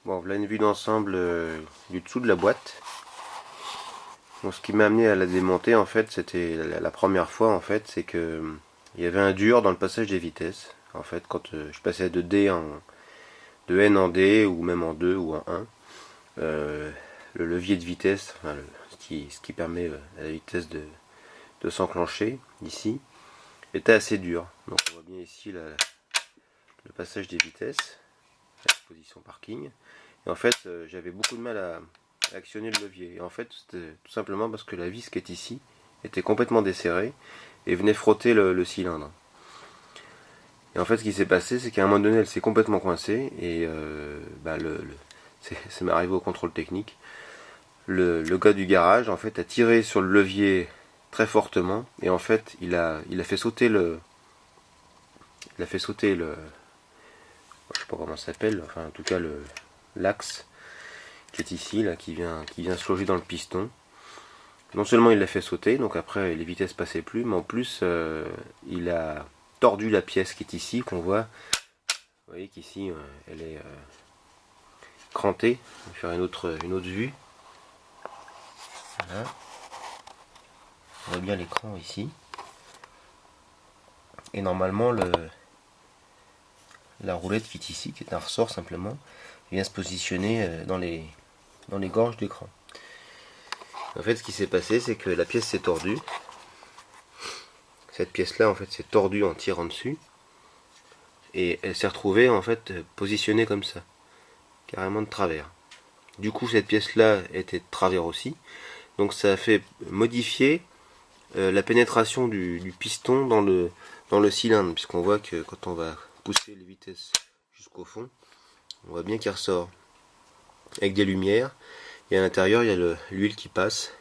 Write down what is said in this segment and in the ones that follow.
Bon, voilà une vue d'ensemble du dessous de la boîte. Bon, ce qui m'a amené à la démonter, en fait, c'était la première fois, en fait, c'est que il y avait un dur dans le passage des vitesses. En fait, quand je passais de N en D, ou même en 2 ou en 1, le levier de vitesse, enfin, ce qui permet à la vitesse de s'enclencher, ici, était assez dur. Donc on voit bien ici le passage des vitesses, la position parking. Et en fait, j'avais beaucoup de mal à actionner le levier. Et en fait, c'était tout simplement parce que la vis qui est ici était complètement desserrée et venait frotter le cylindre. Et en fait, ce qui s'est passé, c'est qu'à un moment donné, elle s'est complètement coincée et ça m'est arrivé au contrôle technique. Le gars du garage, en fait, a tiré sur le levier très fortement et en fait, il a fait sauter je sais pas comment ça s'appelle, enfin en tout cas l'axe qui est ici, là, qui vient se loger dans le piston. Non seulement il l'a fait sauter, donc après les vitesses passaient plus, mais en plus il a tordu la pièce qui est ici, qu'on voit. Vous voyez qu'ici elle est crantée. Je vais faire une autre vue. Voilà. On voit bien l'écran ici. Et normalement la roulette qui est ici, qui est un ressort simplement, vient se positionner dans les gorges d'écran. En fait, ce qui s'est passé, c'est que la pièce s'est tordue. Cette pièce-là, en fait, s'est tordue en tirant dessus. Et elle s'est retrouvée, en fait, positionnée comme ça. Carrément de travers. Du coup, cette pièce-là était de travers aussi. Donc, ça a fait modifier la pénétration du piston dans le cylindre. Puisqu'on voit que quand on va pousser les vitesses jusqu'au fond, on voit bien qu'il ressort. Avec des lumières. Et à l'intérieur, il y a l'huile qui passe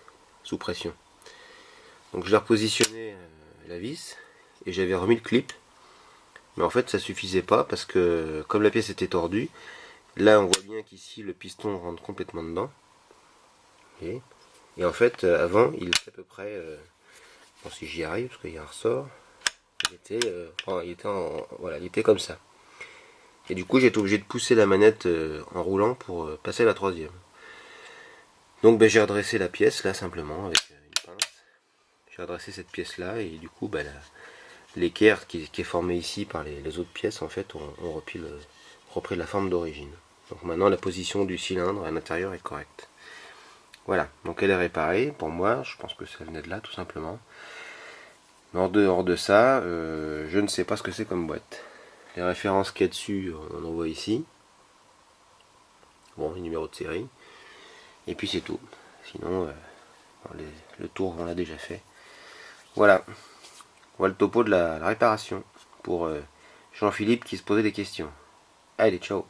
sous pression. Donc je l'ai repositionné la vis et j'avais remis le clip. Mais en fait ça suffisait pas parce que comme la pièce était tordue, là on voit bien qu'ici le piston rentre complètement dedans. Et en fait avant il était à peu près, bon, si j'y arrive parce qu'il y a un ressort, il était comme ça. Et du coup j'ai été obligé de pousser la manette en roulant pour passer à la troisième. Donc j'ai redressé la pièce là simplement avec une pince. J'ai redressé cette pièce là et du coup l'équerre qui est formé ici par les autres pièces en fait ont repris la forme d'origine. Donc maintenant la position du cylindre à l'intérieur est correcte. Voilà, donc elle est réparée. Pour moi, je pense que ça venait de là tout simplement. Mais en dehors de ça, je ne sais pas ce que c'est comme boîte. Les références qu'il y a dessus, on en voit ici. Bon, les numéros de série. Et puis c'est tout. Sinon, le tour on l'a déjà fait. Voilà. Voilà le topo de la réparation pour Jean-Philippe qui se posait des questions. Allez, ciao.